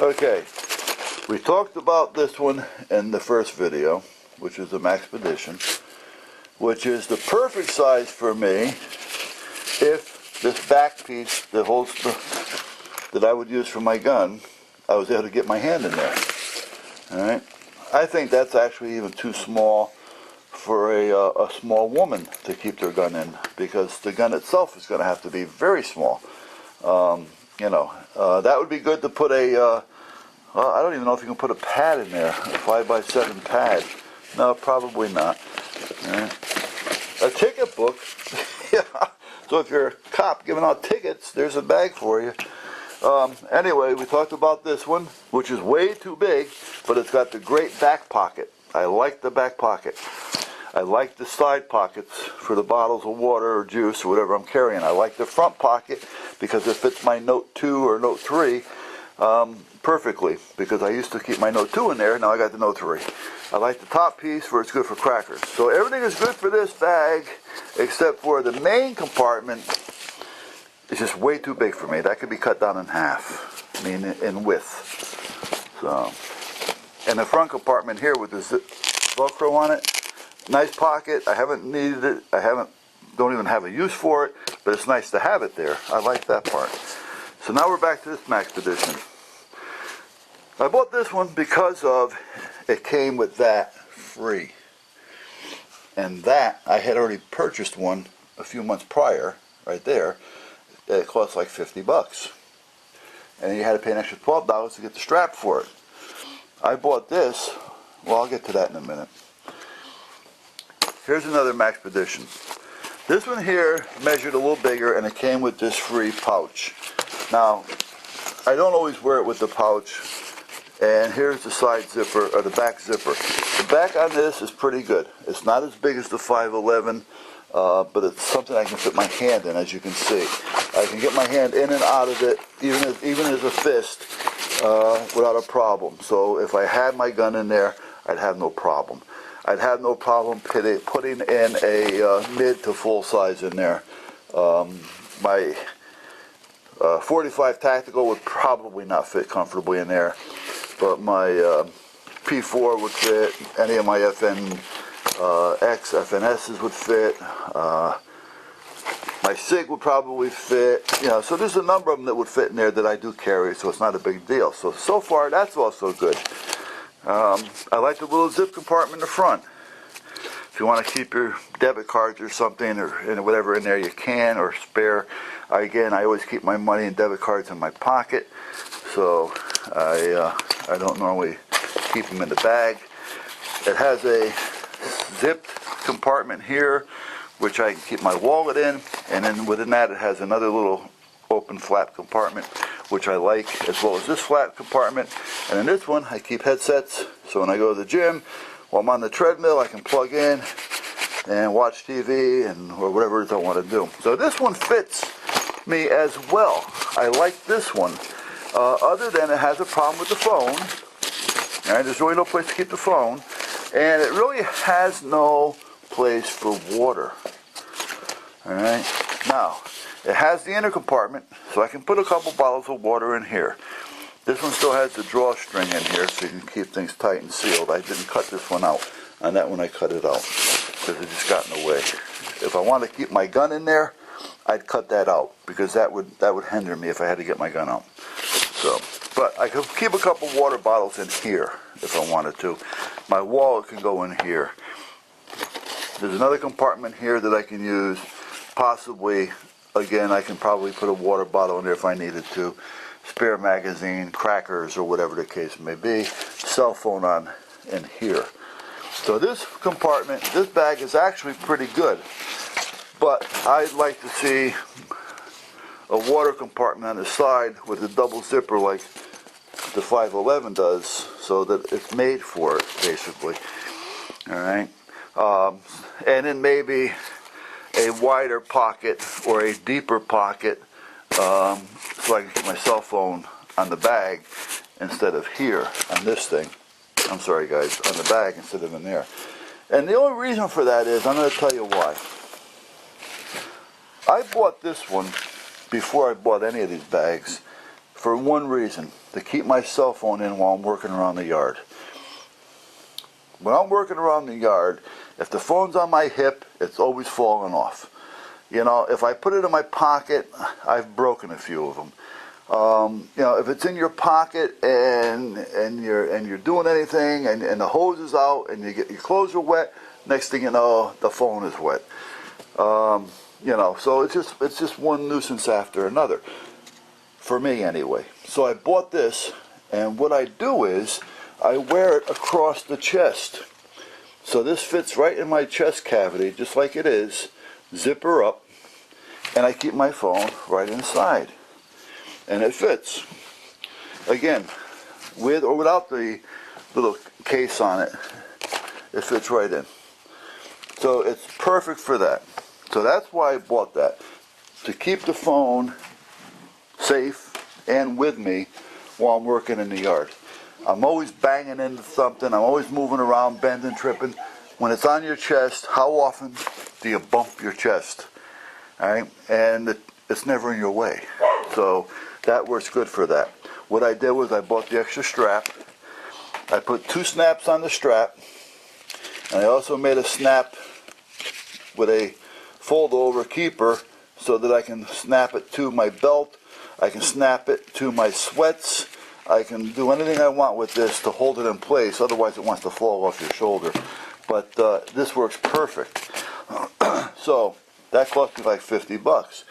Okay, we talked about this one in the first video, which is the Maxpedition, which is the perfect size for me if this back piece that holds that I would use for my gun, I was able to get my hand in there. Alright, I think that's actually even too small for a small woman to keep their gun in, because the gun itself is going to have to be very small. That would be good to put a, I don't even know if you can put a pad in there, a 5x7 pad. No, probably not. Right. A ticket book. Yeah. So if you're a cop giving out tickets, there's a bag for you. Anyway, we talked about this one, which is way too big, but it's got the great back pocket. I like the back pocket. I like the side pockets for the bottles of water or juice or whatever I'm carrying. I like the front pocket because it fits my Note 2 or Note 3 perfectly, because I used to keep my Note 2 in there, now I got the Note 3. I like the top piece where it's good for crackers. So everything is good for this bag, except for the main compartment. It's just way too big for me. That could be cut down in half, I mean in width. So, and the front compartment here with this Velcro on it, nice pocket. I haven't needed it. Don't even have a use for it, but it's nice to have it there. I like that part. So now we're back to this Maxpedition. I bought this one because of it came with that free, and that I had already purchased one a few months prior, right there. It cost like 50 bucks, and you had to pay an extra $12 to get the strap for it. I bought this. Well, I'll get to that in a minute. Here's another Maxpedition. This one here measured a little bigger, and it came with this free pouch. Now, I don't always wear it with the pouch, and here's the side zipper, or the back zipper. The back on this is pretty good. It's not as big as the 511, but it's something I can fit my hand in, as you can see. I can get my hand in and out of it, even as a fist, without a problem. So if I had my gun in there, I'd have no problem. I'd have no problem putting in a mid to full size in there. My 45 Tactical would probably not fit comfortably in there, but my P4 would fit. Any of my FNSs would fit. My SIG would probably fit. So there's a number of them that would fit in there that I do carry, so it's not a big deal. So far, that's also good. I like the little zip compartment in the front. If you want to keep your debit cards or something, or whatever in there, you can, or spare. Again, I always keep my money and debit cards in my pocket, so I don't normally keep them in the bag. It has a zipped compartment here, which I can keep my wallet in, and then within that it has another little open flap compartment, which I like, as well as this flap compartment. And in this one I keep headsets, so when I go to the gym, while I'm on the treadmill, I can plug in and watch TV or whatever it is I want to do. So this one fits me as well. I like this one, other than it has a problem with the phone. Alright, there's really no place to keep the phone, and it really has no place for water. Alright, now it has the inner compartment, so I can put a couple bottles of water in here. This one still has the drawstring in here, so you can keep things tight and sealed. I didn't cut this one out. On that one I cut it out, because it just got in the way. If I wanted to keep my gun in there, I'd cut that out, because that would hinder me if I had to get my gun out. So, but I could keep a couple water bottles in here if I wanted to. My wallet can go in here. There's another compartment here that I can use. Possibly, again, I can probably put a water bottle in there if I needed to. Spare magazine, crackers, or whatever the case may be. Cell phone on in here. So this compartment, this bag is actually pretty good. But I'd like to see a water compartment on the side with a double zipper like the 511 does, so that it's made for it, basically. Alright? And then maybe a wider pocket or a deeper pocket, so I can keep my cell phone on the bag instead of here on this thing. I'm sorry guys, on the bag instead of in there. And the only reason for that is, I'm going to tell you why. I bought this one before I bought any of these bags for one reason, to keep my cell phone in while I'm working around the yard. When I'm working around the yard, if the phone's on my hip, it's always falling off. You know, if I put it in my pocket, I've broken a few of them. You know, if it's in your pocket and you're doing anything and the hose is out and your clothes are wet, next thing you know, the phone is wet. You know, so it's just one nuisance after another, for me anyway. So I bought this, and what I do is I wear it across the chest. So this fits right in my chest cavity, just like it is. Zipper up, and I keep my phone right inside. And it fits. Again, with or without the little case on it, it fits right in. So it's perfect for that. So that's why I bought that. To keep the phone safe and with me while I'm working in the yard. I'm always banging into something. I'm always moving around, bending, tripping. When it's on your chest, how often do you bump your chest? All right? And it's never in your way. So that works good for that. What I did was I bought the extra strap. I put 2 snaps on the strap. And I also made a snap with a fold-over keeper so that I can snap it to my belt. I can snap it to my sweats. I can do anything I want with this to hold it in place. Otherwise it wants to fall off your shoulder. But this works perfect. So that cost me like 50 bucks,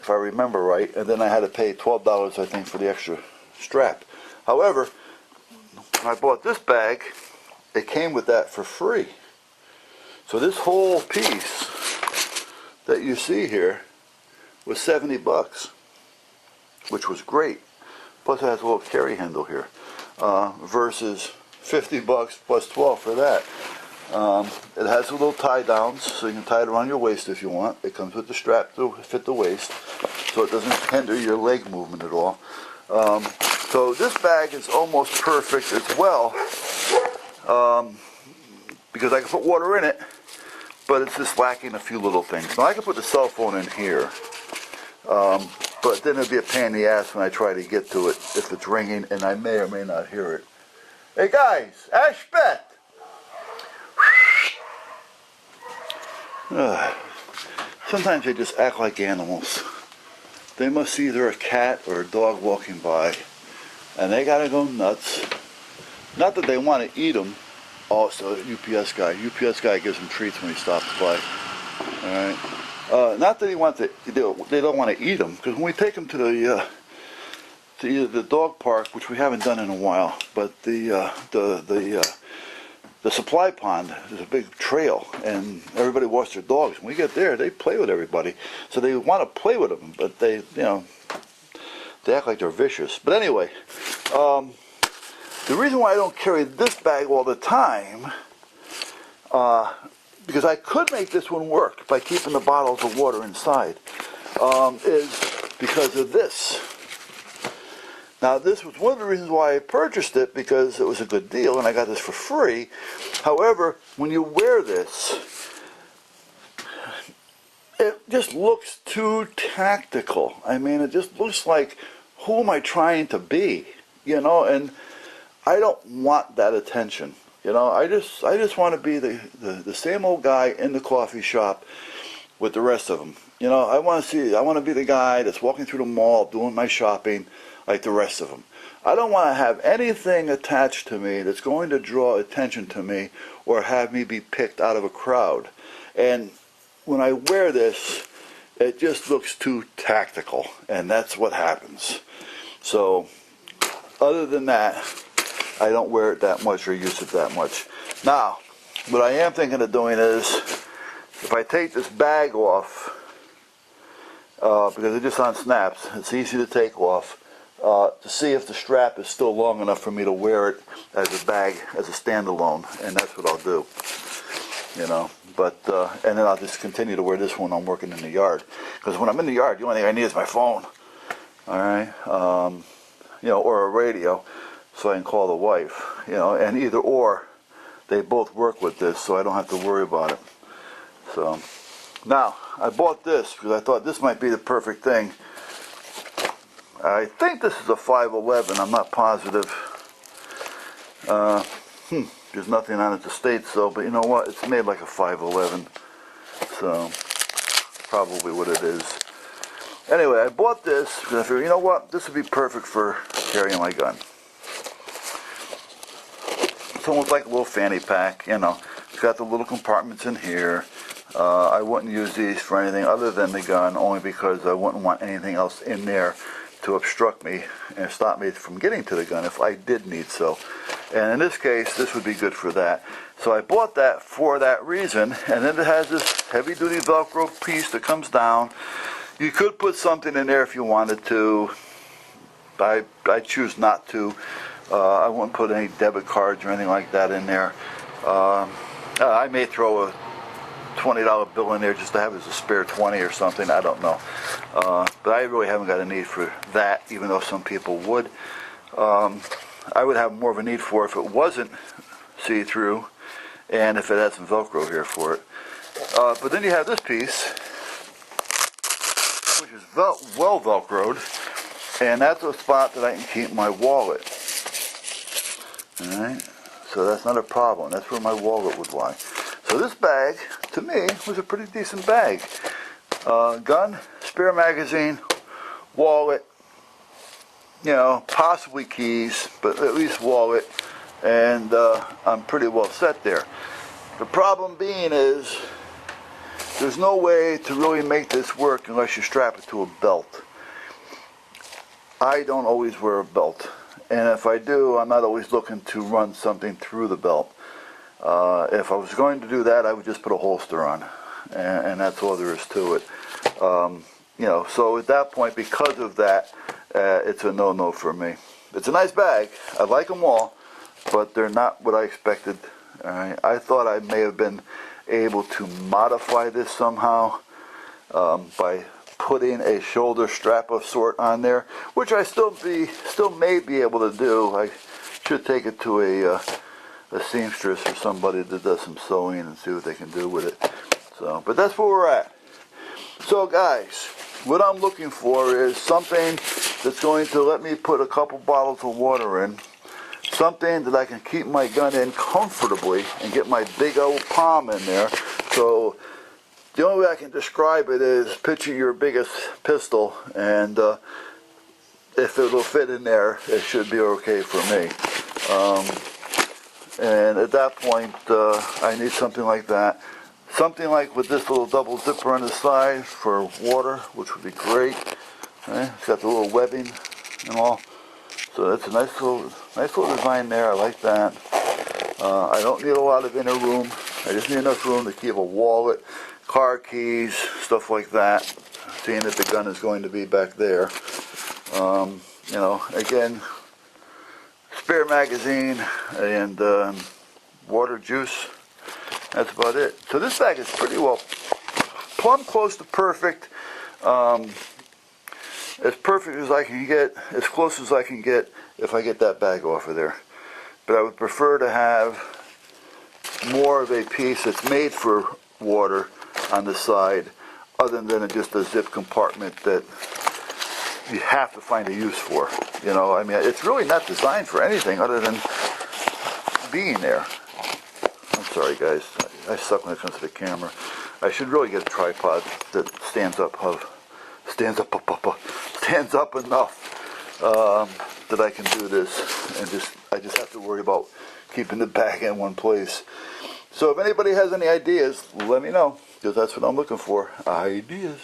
if I remember right. And then I had to pay $12, I think, for the extra strap. However, when I bought this bag, it came with that for free. So this whole piece that you see here was 70 bucks, which was great. Plus it has a little carry handle here, versus 50 bucks plus 12 for that. It has a little tie downs, so you can tie it around your waist if you want. It comes with the strap to fit the waist, so it doesn't hinder your leg movement at all. So this bag is almost perfect as well, because I can put water in it, but it's just lacking a few little things. Now I can put the cell phone in here, but then it'll be a pain in the ass when I try to get to it if it's ringing, and I may or may not hear it. Hey guys, Ashbeth! Sometimes they just act like animals. They must see either a cat or a dog walking by, and they gotta go nuts. Not that they want to eat them. Also, UPS guy. UPS guy gives them treats when he stops by. All right. Not that they don't want to eat them, because when we take them to either the dog park, which we haven't done in a while, but the supply pond, there's a big trail, and everybody walks their dogs. When we get there, they play with everybody, so they want to play with them, but they act like they're vicious. But anyway, the reason why I don't carry this bag all the time, because I could make this one work by keeping the bottles of water inside, is because of this. Now, this was one of the reasons why I purchased it, because it was a good deal and I got this for free. However, when you wear this, it just looks too tactical. I mean, it just looks like, who am I trying to be? And I don't want that attention. I just want to be the same old guy in the coffee shop with the rest of them. I want to be the guy that's walking through the mall doing my shopping like the rest of them. I don't want to have anything attached to me that's going to draw attention to me or have me be picked out of a crowd. And when I wear this, it just looks too tactical, and that's what happens. So, other than that, I don't wear it that much or use it that much. Now, what I am thinking of doing is, if I take this bag off, because it's just on snaps, it's easy to take off, to see if the strap is still long enough for me to wear it as a bag, as a standalone, and that's what I'll do. But and then I'll just continue to wear this when I'm working in the yard, because when I'm in the yard, the only thing I need is my phone, all right, or a radio, so I can call the wife, and either or, they both work with this, so I don't have to worry about it. So now I bought this because I thought this might be the perfect thing. I think this is a 511. I'm not positive. There's nothing on it to state so, but you know what? It's made like a 511. So, probably what it is. Anyway, I bought this because I figured, you know what? This would be perfect for carrying my gun. It's almost like a little fanny pack, you know. It's got the little compartments in here. I wouldn't use these for anything other than the gun, only because I wouldn't want anything else in there to obstruct me and stop me from getting to the gun if I did need so. And in this case, this would be good for that. So I bought that for that reason, and then it has this heavy-duty Velcro piece that comes down. You could put something in there if you wanted to. I choose not to. I wouldn't put any debit cards or anything like that in there. I may throw a $20 bill in there just to have as a spare 20 or something. I don't know. But I really haven't got a need for that, even though some people would. I would have more of a need for it if it wasn't see-through and if it had some Velcro here for it. But then you have this piece, which is well Velcroed, and that's a spot that I can keep my wallet. Alright, so that's not a problem. That's where my wallet would lie. So this bag, to me, was a pretty decent bag. Gun, spare magazine, wallet, you know, possibly keys, but at least wallet, and I'm pretty well set there. The problem being is, there's no way to really make this work unless you strap it to a belt. I don't always wear a belt, and if I do, I'm not always looking to run something through the belt. If I was going to do that, I would just put a holster on, and that's all there is to it. You know, so at that point, because of that, it's a no-no for me. It's a nice bag. I like them all, but they're not what I expected. I thought I may have been able to modify this somehow by putting a shoulder strap of sort on there, which I still may be able to do. I should take it to a seamstress or somebody that does some sewing and see what they can do with it. So, but that's where we're at. So guys, what I'm looking for is something that's going to let me put a couple bottles of water in, something that I can keep my gun in comfortably and get my big old palm in there. So the only way I can describe it is picture your biggest pistol, and if it'll fit in there, it should be okay for me. And at that point, I need something like that. Something like with this little double zipper on the side for water, which would be great. Okay? It's got the little webbing and all. So that's a nice little design there. I like that. I don't need a lot of inner room. I just need enough room to keep a wallet, car keys, stuff like that. Seeing that the gun is going to be back there. You know, again, spare magazine and water, juice. That's about it. So this bag is pretty well plumb close to perfect. As perfect as I can get, as close as I can get if I get that bag off of there. But I would prefer to have more of a piece that's made for water on the side, other than just a zip compartment that you have to find a use for. You know, I mean, it's really not designed for anything other than being there. I'm sorry, guys. I suck when it comes to the camera. I should really get a tripod that stands up enough that I can do this, and I just have to worry about keeping the bag in one place. So if anybody has any ideas, let me know, because that's what I'm looking for. Ideas.